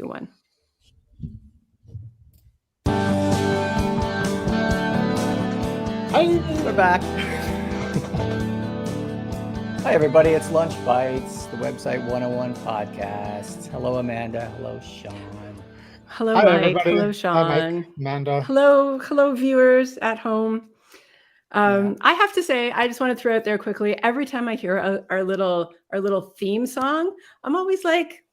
2, 1. Hi, we're back. Hi, everybody. It's Lunch Bytes, the website 101 podcast. Hello, Amanda. Hello, Sean. Hello, Hi, Mike. everybody. Hello, Hi, Sean. Mike, Amanda. Hello, viewers at home. I have to say, I just want to throw out there quickly. Every time I hear our little theme song, I'm always like,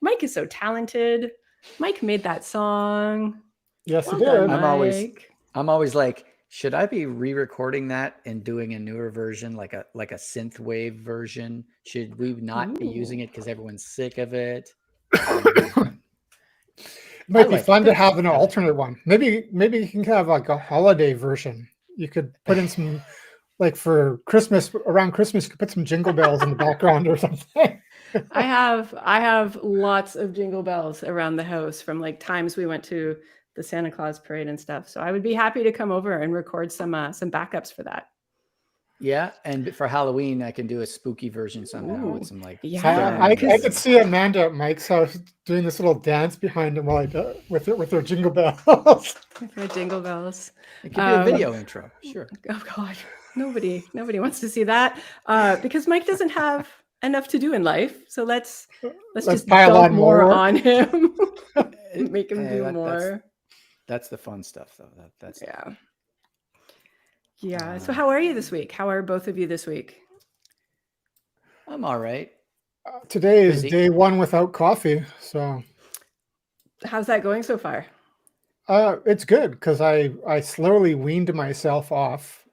Mike is so talented. Mike made that song. Yes, Well it done, did. Mike. I'm always like, should I be re-recording that and doing a newer version, like a synthwave version? Should we not be using it because everyone's sick of it? It might be fun to have an alternate one. Maybe you can have like a holiday version. You could put in some, like for Christmas, around Christmas, you could put some jingle bells in the background or something. I have lots of jingle bells around the house from like times we went to the Santa Claus parade and stuff. So I would be happy to come over and record some backups for that. Yeah, and for Halloween, I can do a spooky version somehow with some like. Yeah, I could see Amanda at Mike's house doing this little dance behind him, like with her jingle bells. With my jingle bells. It could be a video intro, sure. Oh God, nobody wants to see that because Mike doesn't have enough to do in life. So let's just pile dump on more more on him, make him do more. That's the fun stuff, though. That's yeah. So how are you this week? How are both of you this week? I'm all right. Today is day 1 without coffee. So how's that going so far? It's good because I slowly weaned myself off.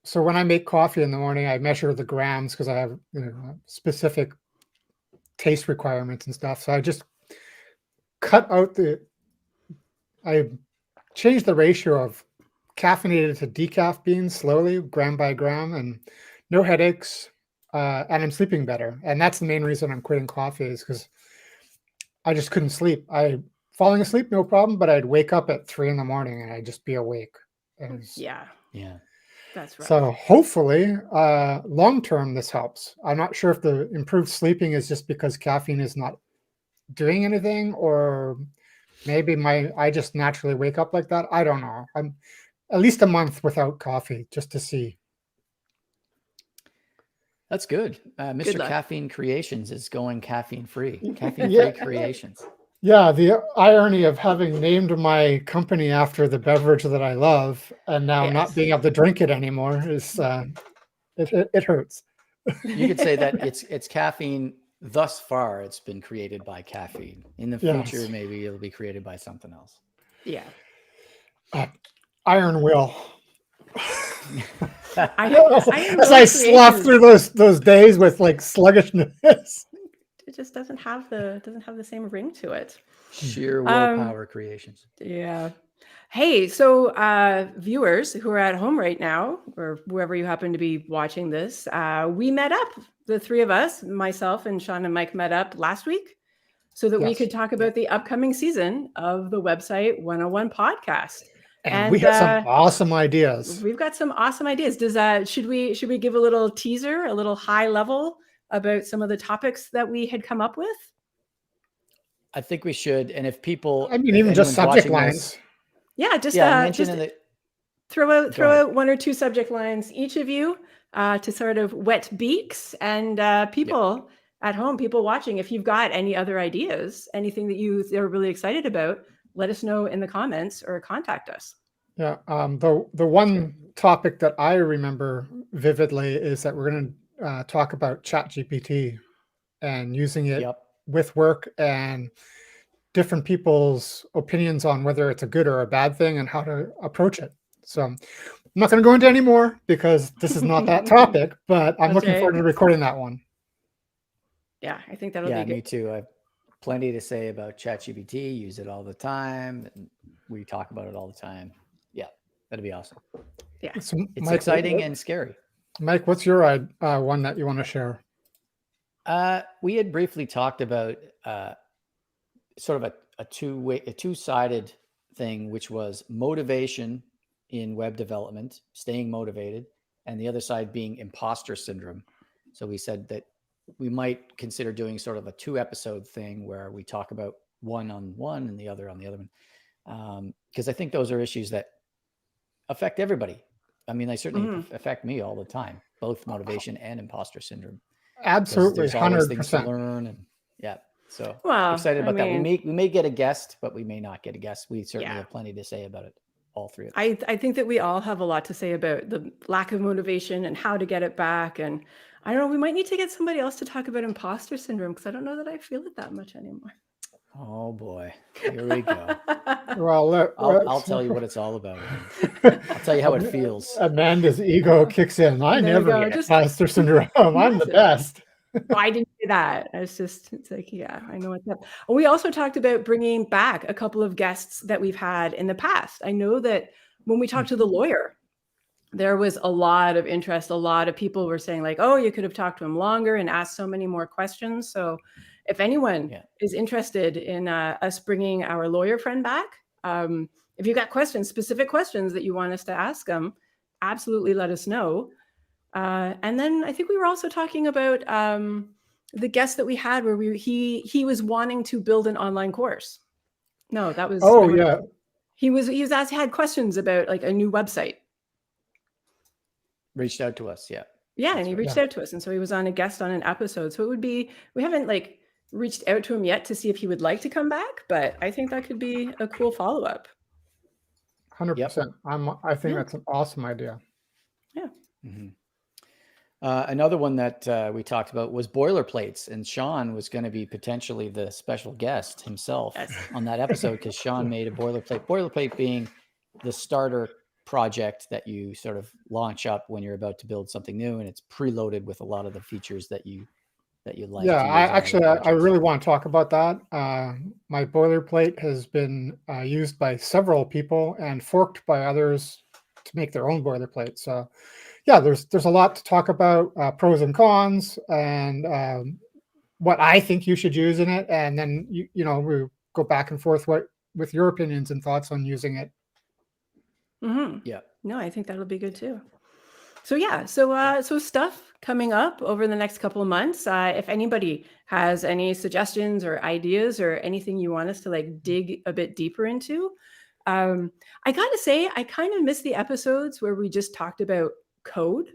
So when I make coffee in the morning, I measure the grams because I have specific taste requirements and stuff. So I just cut out I changed the ratio of caffeinated to decaf beans slowly, gram by gram, and no headaches. And I'm sleeping better. And that's the main reason I'm quitting coffee is because I just couldn't sleep. Falling asleep, no problem, but I'd wake up at 3 a.m. and I'd just be awake. Yeah. That's right. So hopefully, long term, this helps. I'm not sure if the improved sleeping is just because caffeine is not doing anything, or maybe I just naturally wake up like that. I don't know. I'm at least a month without coffee just to see. That's good. Mr. Caffeine Creations is going caffeine free. Caffeine-free creations. Yeah, the irony of having named my company after the beverage that I love and now not being able to drink it anymore is it hurts. You could say that it's caffeine. Thus far, it's been created by caffeine. In the future, maybe it'll be created by something else. Yeah. Iron will. As I slough through those days with like sluggishness. It just doesn't have the same ring to it. Sheer willpower creations. Yeah. Hey, so viewers who are at home right now, or wherever you happen to be watching this, we met up. The three of us, myself and Sean and Mike, met up last week so that we could talk about the upcoming season of the Website 101 podcast. And we have some awesome ideas. We've got some awesome ideas. Should we give a little teaser, a little high level about some of the topics that we had come up with? I think we should. And if people, even just subject lines. Throw out 1 or 2 subject lines, each of you, to sort of wet beaks, and people at home, people watching, if you've got any other ideas, anything that you are really excited about, let us know in the comments or contact us. Yeah. The one topic that I remember vividly is that we're going to talk about ChatGPT and using it with work and different people's opinions on whether it's a good or a bad thing and how to approach it. So I'm not going to go into any more because this is not that topic, but I'm looking forward to recording that one. Yeah, I think that'll be good. Me too. I have plenty to say about ChatGPT. Use it all the time. And we talk about it all the time. Yeah, that'd be awesome. Yeah, so it's Mike, exciting and scary. Mike, what's your one that you want to share? We had briefly talked about sort of a two-sided thing, which was motivation in web development, staying motivated, and the other side being imposter syndrome. So we said that we might consider doing sort of a 2-episode thing where we talk about one on one and the other on the other one. Because I think those are issues that affect everybody. I mean, they certainly affect me all the time, both motivation and imposter syndrome. Absolutely, There's always things to 100%. learn, and so Well, excited about that. mean, We may get a guest, but we may not get a guest. We certainly have plenty to say about it, all three of us. I think that we all have a lot to say about the lack of motivation and how to get it back. And I don't know, we might need to get somebody else to talk about imposter syndrome, because I don't know that I feel it that much anymore. Oh boy, here we go. Well, I'll tell you what it's all about. I'll tell you how it feels. Amanda's ego kicks in. I There you never go. get Just- imposter syndrome. I'm the best. Well, I didn't say that. It's like, yeah, I know what's up. We also talked about bringing back a couple of guests that we've had in the past. I know that when we talked to the lawyer, there was a lot of interest. A lot of people were saying like, oh, you could have talked to him longer and asked so many more questions. So if anyone is interested in us bringing our lawyer friend back, if you've got questions, specific questions that you want us to ask them, absolutely let us know. And then I think we were also talking about the guest that we had where he was wanting to build an online course. No, that was he had questions about like a new website. Reached out to us, and he reached out to us, and so he was on a guest on an episode. So it would be, we haven't like reached out to him yet to see if he would like to come back, but I think that could be a cool follow-up. 100%. I think that's an awesome idea. Yeah. Another one that we talked about was boilerplates, and Sean was going to be potentially the special guest himself on that episode, because Sean made a boilerplate being the starter project that you sort of launch up when you're about to build something new, and it's preloaded with a lot of the features that you like. Yeah, I really want to talk about that. My boilerplate has been used by several people and forked by others to make their own boilerplate. So yeah, there's a lot to talk about, pros and cons, and what I think you should use in it, and then we go back and forth with your opinions and thoughts on using it. No, I think that'll be good too. So so stuff coming up over the next couple of months. If anybody has any suggestions or ideas or anything you want us to like dig a bit deeper into, I gotta say I kind of miss the episodes where we just talked about code,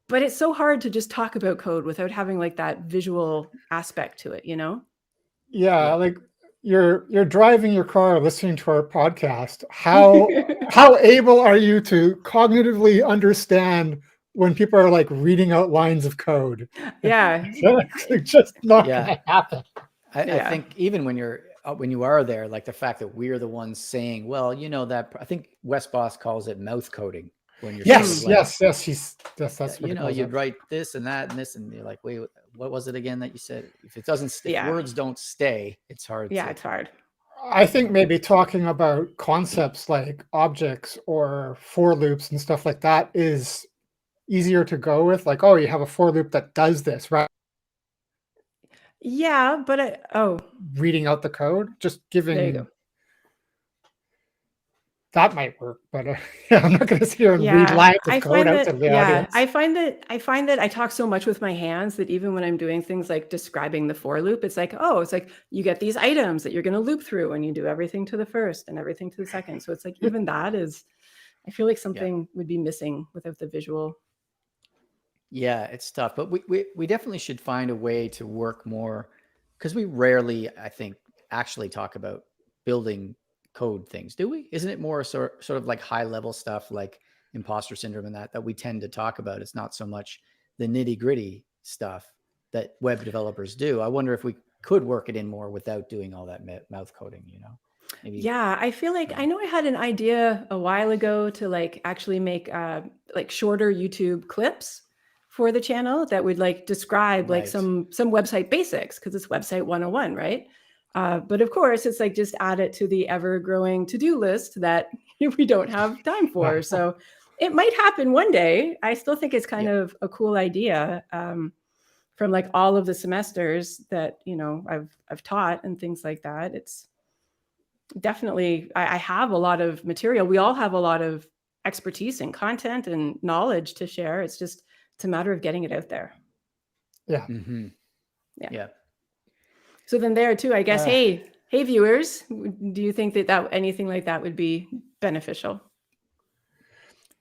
but it's so hard to just talk about code without having like that visual aspect to it, like you're driving your car listening to our podcast. How able are you to cognitively understand when people are like reading out lines of code? It's just not gonna happen. I think even when you are there, like the fact that we're the ones saying, well, that I think Wes Boss calls it mouth coding. When you're yes, that's what you'd write this and that and this, and you're like, wait, what was it again that you said? If it doesn't if words don't stay, it's hard. It's hard. I think maybe talking about concepts like objects or for loops and stuff like that is easier to go with. Like, oh, you have a for loop that does this, right? Yeah, but reading out the code, just giving. There you go. That might work, but I'm not going to sit here and read lines of code out to the audience. I find that I talk so much with my hands that even when I'm doing things like describing the for loop, it's like you get these items that you're going to loop through, and you do everything to the first and everything to the second. So it's like even that is, I feel like something would be missing without the visual. Yeah, it's tough, but we definitely should find a way to work more, because we rarely, I think, actually talk about building code things, do we? Isn't it more sort of like high level stuff like imposter syndrome and that we tend to talk about? It's not so much the nitty gritty stuff that web developers do. I wonder if we could work it in more without doing all that mouth coding, Maybe. I feel like I know I had an idea a while ago to like actually make like shorter YouTube clips for the channel that would like describe like some website basics, because it's website 101, right? But of course, it's like just add it to the ever-growing to-do list that we don't have time for. So it might happen one day. I still think it's kind of a cool idea from like all of the semesters that I've taught and things like that. It's definitely I have a lot of material. We all have a lot of expertise and content and knowledge to share. It's a matter of getting it out there. Yeah. Mm-hmm. Yeah. Yeah. So then there too, I guess, hey viewers, do you think that anything like that would be beneficial?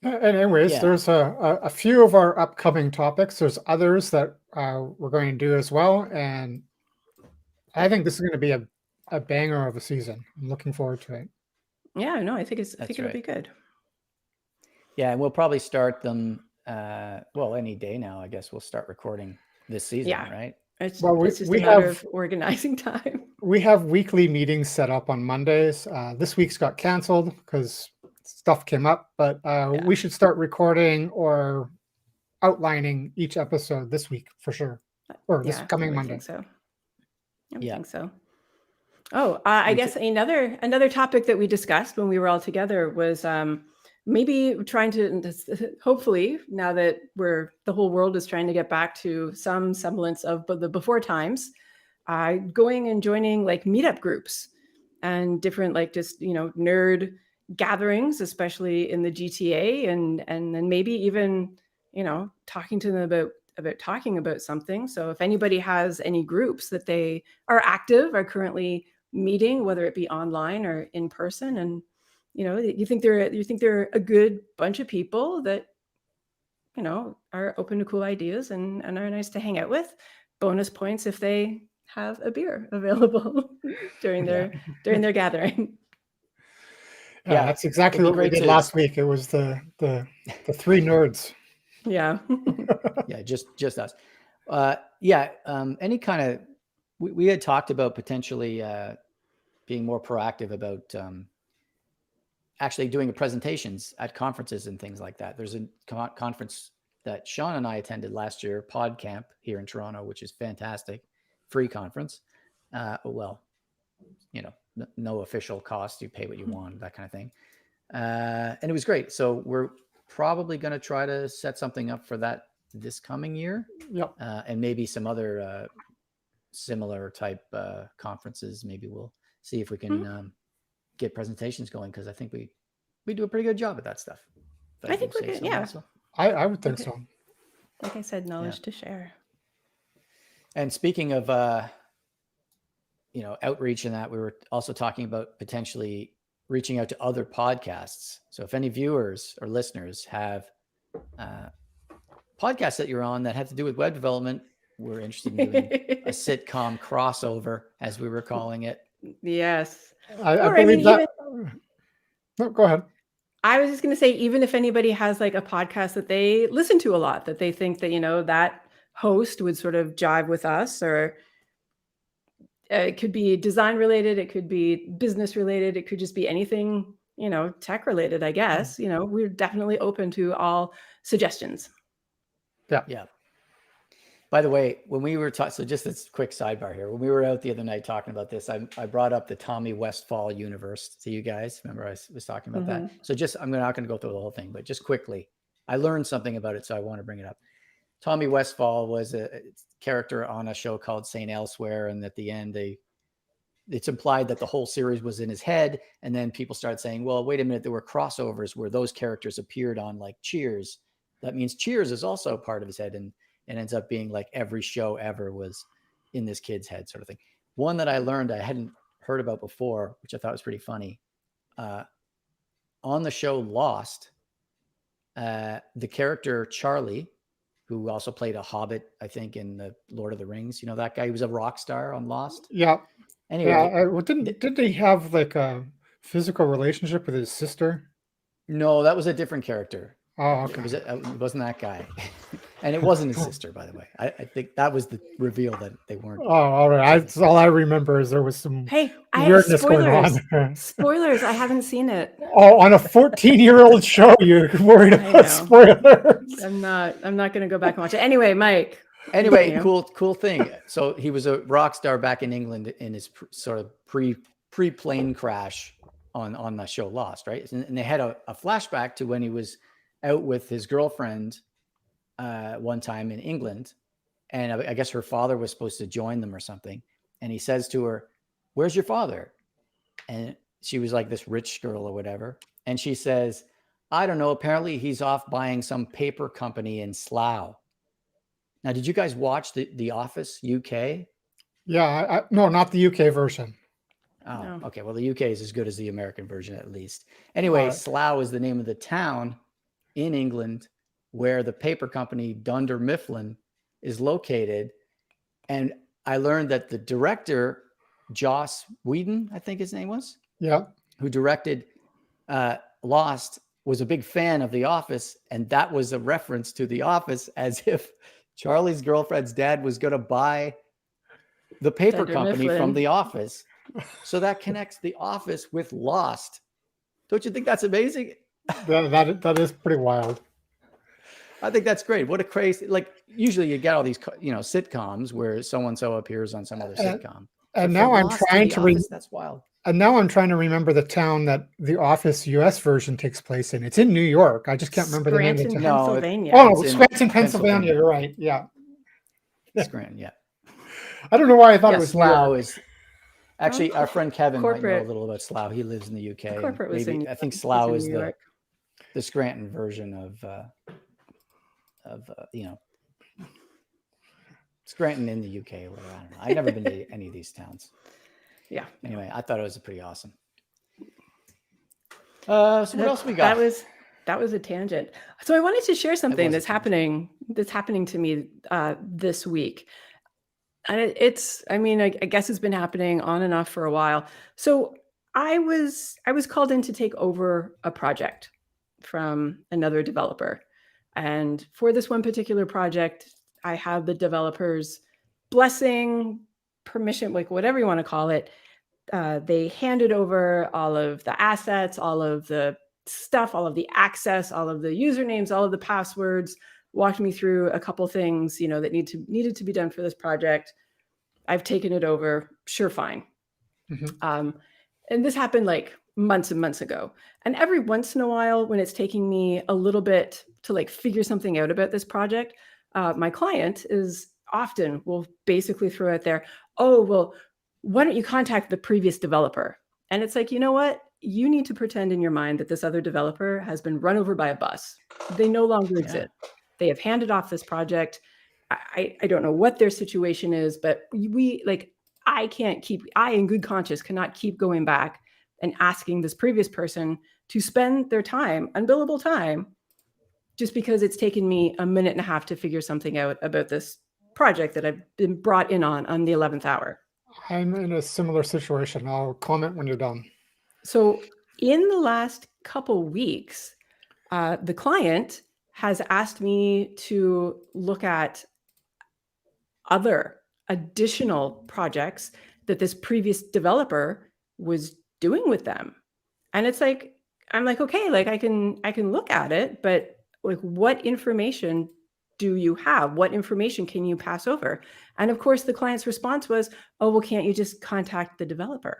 And anyways, Yeah. there's a few of our upcoming topics. There's others that we're going to do as well. And I think this is going to be a banger of a season. I'm looking forward to it. Yeah, no, I think That's it'll right. be good. Yeah, and we'll probably start them any day now. I guess we'll start recording this season, Yeah. right? It's Well, just a matter of organizing time. We have weekly meetings set up on Mondays. This week's got canceled because stuff came up, but we should start recording or outlining each episode this week for sure, or this coming Monday. I would think so. Oh, I guess another topic that we discussed when we were all together was maybe trying to, hopefully, now that the whole world is trying to get back to some semblance of the before times, going and joining like meetup groups and different like just nerd gatherings, especially in the GTA, and then maybe even talking to them about talking about something. So if anybody has any groups that they are currently meeting, whether it be online or in person, and you think they're a good bunch of people that are open to cool ideas and are nice to hang out with, bonus points if they have a beer available during their gathering. Yeah, that's exactly what we did last week. It was the three nerds. Yeah. Yeah, just us. Any kind of we had talked about potentially being more proactive about actually doing presentations at conferences and things like that. There's a conference that Sean and I attended last year, PodCamp here in Toronto, which is fantastic, free conference. No official cost. You pay what you want, that kind of thing. And it was great. So we're probably going to try to set something up for that this coming year. Yep. And maybe some other similar type conferences. Maybe we'll see if we can get presentations going, because I think we do a pretty good job at that stuff. I think we're good. Yeah. Also. I would think so. Like I said, knowledge to share. And speaking of outreach and that, we were also talking about potentially reaching out to other podcasts. So if any viewers or listeners have podcasts that you're on that have to do with web development, we're interested in doing a sitcom crossover, as we were calling it. Yes. I believe that. No, go ahead. I was just going to say, even if anybody has like a podcast that they listen to a lot, that they think that, that host would sort of jive with us, or it could be design related, it could be business related, it could just be anything, tech related, I guess. We're definitely open to all suggestions. Yeah. By the way, when we were talking, so just this quick sidebar here, when we were out the other night talking about this, I brought up the Tommy Westphall universe to you guys. Remember I was talking about that? So I'm not going to go through the whole thing, but just quickly, I learned something about it, so I want to bring it up. Tommy Westphall was a character on a show called St. Elsewhere, and at the end, it's implied that the whole series was in his head, and then people started saying, well, wait a minute, there were crossovers where those characters appeared on like Cheers. That means Cheers is also part of his head, and it ends up being like every show ever was in this kid's head, sort of thing. One that I learned I hadn't heard about before, which I thought was pretty funny. On the show Lost, the character Charlie, who also played a hobbit, I think, in the Lord of the Rings, that guy who was a rock star on Lost. Yeah. Anyway, didn't he have like a physical relationship with his sister? No, that was a different character. Oh, okay. It wasn't that guy. And it wasn't his sister, by the way. I think that was the reveal that they weren't. Oh, all right. That's all I remember is there was some weirdness going on. Spoilers. I haven't seen it. Oh, on a 14-year-old show, you're worried about spoilers. I'm not going to go back and watch it. Anyway, Mike. Anyway, cool thing. So he was a rock star back in England in his sort of pre-plane crash on the show Lost, right? And they had a flashback to when he was out with his girlfriend one time in England, and I guess her father was supposed to join them or something, and he says to her, "Where's your father?" And she was like this rich girl or whatever, and she says, "I don't know, apparently he's off buying some paper company in Slough." Now, did you guys watch the Office UK? Yeah, no, not the UK version. Oh, No. okay. Well, the UK is as good as the American version, at least. Anyway, Slough is the name of the town in England where the paper company Dunder Mifflin is located. And I learned that the director, Joss Whedon, I think his name was, Yeah. who directed Lost, was a big fan of The Office. And that was a reference to The Office, as if Charlie's girlfriend's dad was going to buy the paper Dunder company Mifflin. from The Office. So that connects The Office with Lost. Don't you think that's amazing? That is pretty wild. I think that's great. What a crazy, like, usually you get all these, sitcoms where so-and-so appears on some other sitcom. And now I'm trying to that's wild. And now I'm trying to remember the town that the Office US version takes place in. It's in New York. I just can't remember the name of the Scranton, town. Pennsylvania. Oh, Scranton, Pennsylvania. You're right. Yeah. Scranton, yeah. I don't know why I thought it was Slough is actually our friend Kevin might know a corporate. little about Slough. He lives in the UK. Corporate was in New I think York. Slough Was is in New York. the Scranton version of Scranton in the UK or whatever. I don't know. I've never been to any of these towns. Yeah. Anyway, I thought it was pretty awesome. So what else we got? That was a tangent. So I wanted to share something was a that's happening to me this week. And I guess it's been happening on and off for a while. So I was called in to take over a project from another developer. And for this one particular project, I have the developer's blessing, permission, like whatever you want to call it. They handed over all of the assets, all of the stuff, all of the access, all of the usernames, all of the passwords, walked me through a couple things, that needed to be done for this project. I've taken it over. Sure, fine. Mm-hmm. And this happened like months and months ago. And every once in a while, when it's taking me a little bit to like figure something out about this project, my client will basically throw out there, oh, well, why don't you contact the previous developer? And it's like, you know what? You need to pretend in your mind that this other developer has been run over by a bus. They no longer exist. They have handed off this project. I don't know what their situation is, but I in good conscience cannot keep going back and asking this previous person to spend their time, unbillable time, just because it's taken me a minute and a half to figure something out about this project that I've been brought in on the 11th hour. I'm in a similar situation. I'll comment when you're done. So in the last couple weeks, the client has asked me to look at other additional projects that this previous developer was doing with them. And it's like, I'm like, okay, like I can look at it, but like, what information do you have? What information can you pass over? And of course, the client's response was, oh, well, can't you just contact the developer?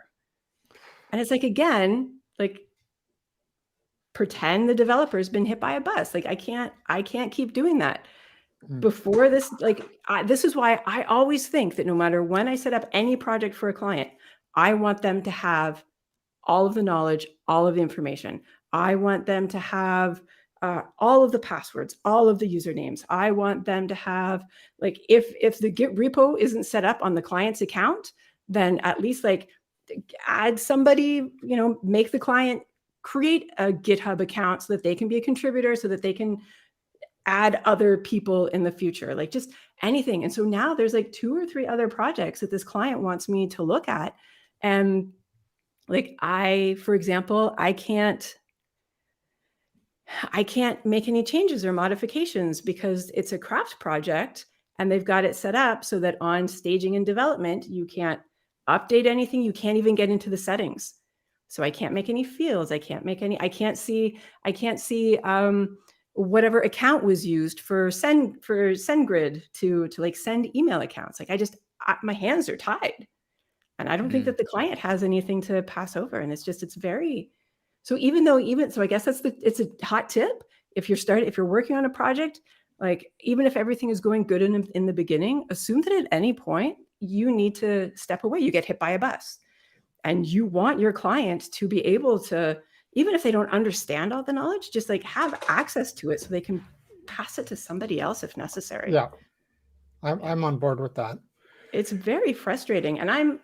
And it's like, again, like, pretend the developer's been hit by a bus. Like, I can't keep doing that. Before this, this is why I always think that no matter when I set up any project for a client, I want them to have all of the knowledge, all of the information. I want them to have all of the passwords, all of the usernames. I want them to have, like, if the Git repo isn't set up on the client's account, then at least like add somebody, make the client create a GitHub account so that they can be a contributor, so that they can add other people in the future, like just anything. And so now there's like 2 or 3 other projects that this client wants me to look at. And like for example, I can't make any changes or modifications because it's a craft project and they've got it set up so that on staging and development, you can't update anything. You can't even get into the settings. So I can't make any fields. I can't see whatever account was used for SendGrid to like send email accounts. Like my hands are tied, and I don't think that the client has anything to pass over. And it's very, so so I guess it's a hot tip. If you're working on a project, like even if everything is going good in the beginning, assume that at any point you need to step away. You get hit by a bus, and you want your client to be able to, even if they don't understand all the knowledge, just like have access to it so they can pass it to somebody else if necessary. Yeah. I'm on board with that. It's very frustrating. And I'm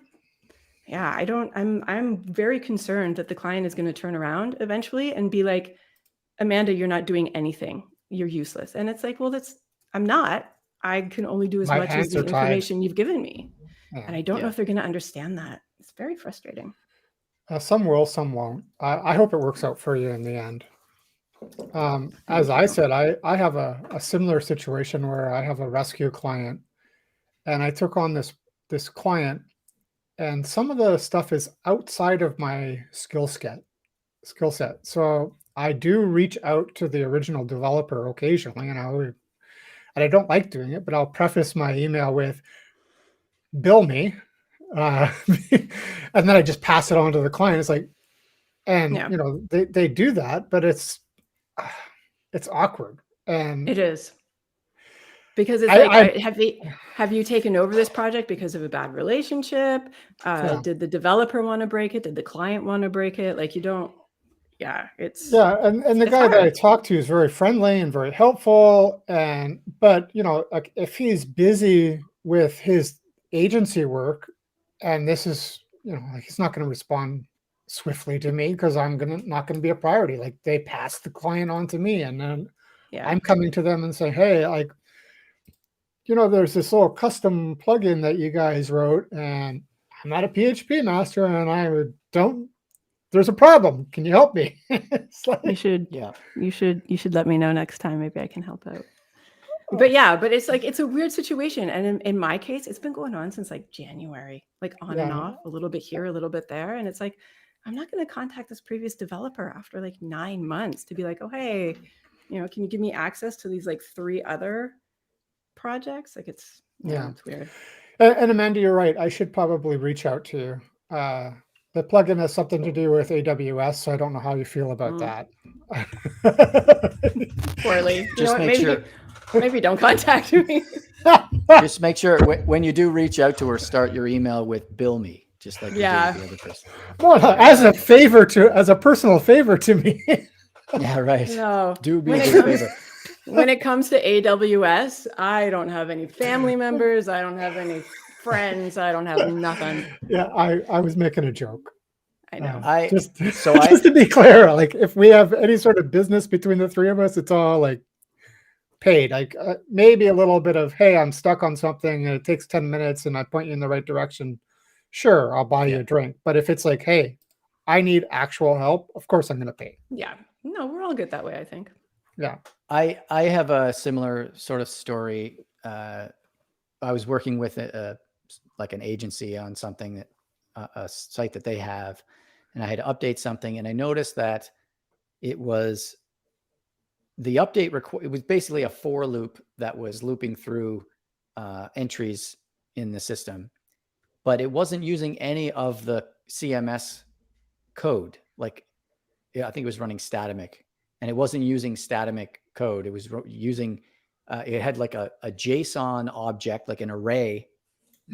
very concerned that the client is going to turn around eventually and be like, Amanda, you're not doing anything. You're useless. And it's like, well, I'm not. I can only do as My much as hands the are tied. information you've given me. Yeah. And I don't know if they're going to understand that. It's very frustrating. Some will, some won't. I hope it works out for you in the end. As I said, I have a similar situation where I have a rescue client, and I took on this client, and some of the stuff is outside of my skill set. So I do reach out to the original developer occasionally, and I don't like doing it, but I'll preface my email with bill me. And then I just pass it on to the client. It's like, and Yeah. they do that, but it's awkward. And It is. Because it's have you taken over this project because of a bad relationship? Did the developer want to break it? Did the client want to break it? Like, you don't, it's and the guy that I talked to is very friendly and very helpful. But like if he's busy with his agency work, and this is, like he's not going to respond swiftly to me because I'm not going to be a priority. Like they pass the client on to me, and then I'm coming to them and saying, hey, like, there's this little custom plugin that you guys wrote, and I'm not a PHP master, and there's a problem. Can you help me? Like, you should let me know next time. Maybe I can help out. But it's like, it's a weird situation. And in my case, it's been going on since like January, like on and off, a little bit here, a little bit there. And it's like, I'm not going to contact this previous developer after like 9 months to be like, oh, hey, can you give me access to these like 3 other projects? Like it's weird. And Amanda, you're right. I should probably reach out to you. The plugin has something to do with AWS, so I don't know how you feel about that. Poorly. Just make sure. Maybe don't contact me. Just make sure when you do reach out to her, start your email with "bill me," just like you do with the other person. Well, as a personal favor to me. Yeah, right. No, do me a favor. When it comes to AWS, I don't have any family members. I don't have any friends. I don't have nothing. Yeah, I was making a joke. I know. Just to be clear, like if we have any sort of business between the 3 of us, it's all like paid. Like maybe a little bit of, hey, I'm stuck on something and it takes 10 minutes and I point you in the right direction. Sure, I'll buy you a drink. But if it's like, hey, I need actual help, of course I'm going to pay. Yeah. No, we're all good that way, I think. Yeah. I have a similar sort of story. I was working with like an agency on something that a site that they have, and I had to update something, and I noticed that it was the update it was basically a for loop that was looping through entries in the system, but it wasn't using any of the CMS code. Like, I think it was running Statamic, and it wasn't using Statamic code. It was using, it had like a JSON object, like an array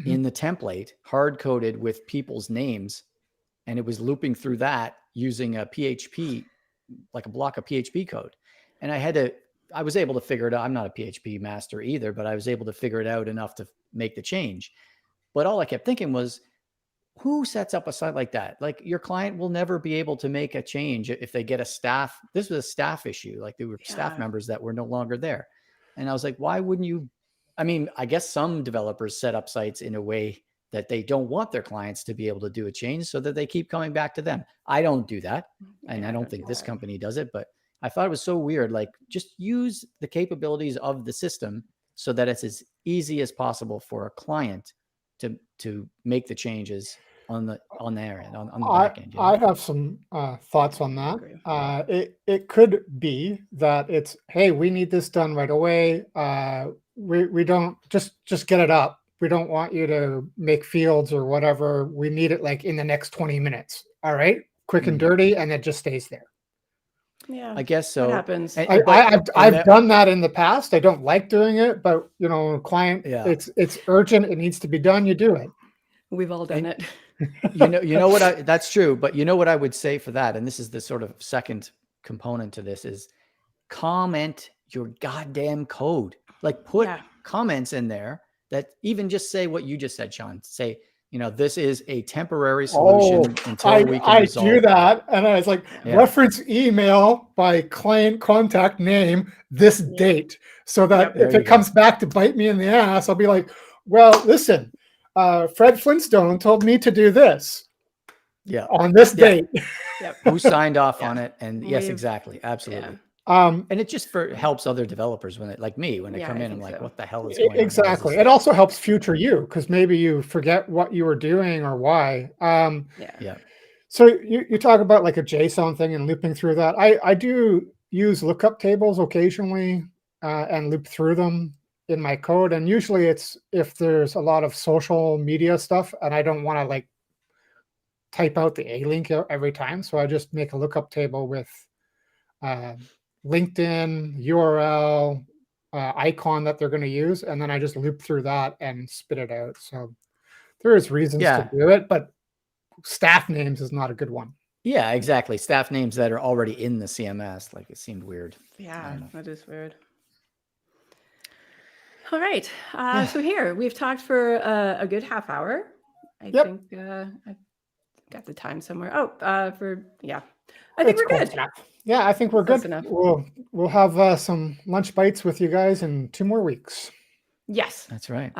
in the template, hard coded with people's names. And it was looping through that using a PHP, like a block of PHP code. And I was able to figure it out. I'm not a PHP master either, but I was able to figure it out enough to make the change. But all I kept thinking was, who sets up a site like that? Like, your client will never be able to make a change if they get this was a staff issue. Like, there were staff members that were no longer there. And I was like, why wouldn't you? I mean, I guess some developers set up sites in a way that they don't want their clients to be able to do a change so that they keep coming back to them. I don't do that. And I don't think this company does it, but I thought it was so weird. Like, just use the capabilities of the system so that it's as easy as possible for a client to make the changes on their end, on the back end. I have some thoughts on that. It could be that it's, hey, we need this done right away. We don't just get it up. We don't want you to make fields or whatever. We need it like in the next 20 minutes. All right, quick and dirty, and it just stays there. Yeah, I guess so. That happens. I've done that in the past. I don't like doing it, but client, it's urgent. It needs to be done. You do it. We've all done it. You know what? That's true. But you know what I would say for that, and this is the sort of second component to this, is comment your goddamn code. Like, put comments in there that even just say what you just said, Sean. Say, this is a temporary solution until we can I resolve. do that, and I was like, reference email by client contact name this date, so that if it comes back to bite me in the ass, I'll be like, well, listen, Fred Flintstone told me to do this. Yeah. On this date. Who signed off on it? And yes, exactly, absolutely. And it just helps other developers when they come in, I'm like, what the hell is going on? Exactly. It also helps future you, because maybe you forget what you were doing or why. So you talk about like a JSON thing and looping through that. I do use lookup tables occasionally and loop through them in my code. And usually it's if there's a lot of social media stuff and I don't want to like type out the A link every time. So I just make a lookup table with LinkedIn, URL, icon that they're going to use. And then I just loop through that and spit it out. So there is reasons to do it, but staff names is not a good one. Yeah, exactly. Staff names that are already in the CMS. Like, it seemed weird. Yeah, that is weird. All right. So here we've talked for a good half hour. I think I've got the time somewhere. I think we're good. Yeah, I think we're good. We'll have some lunch bites with you guys in 2 more weeks. Yes, that's right.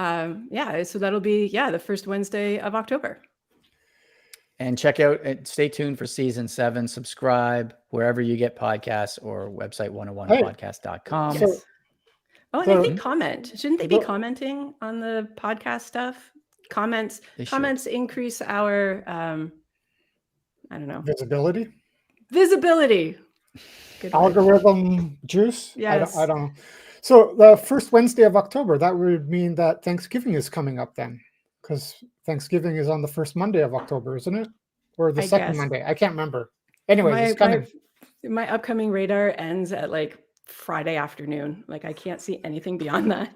So that'll be the first Wednesday of October. And check out and stay tuned for season 7. Subscribe wherever you get podcasts or website 101podcast.com. Yes. And I think comment. Shouldn't they be commenting on the podcast stuff? Comments increase our I don't know. Visibility. Good algorithm juice. Yes. I don't know. So the first Wednesday of October, that would mean that Thanksgiving is coming up then, because Thanksgiving is on the first Monday of October, isn't it? Or the second Monday? I can't remember. Anyways, it's coming. My upcoming radar ends at like Friday afternoon. Like I can't see anything beyond that.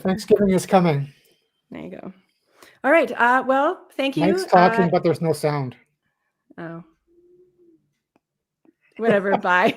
Thanksgiving is coming. There you go. All right. Well, thank you. Mike's talking, but there's no sound. Oh. Whatever. Bye.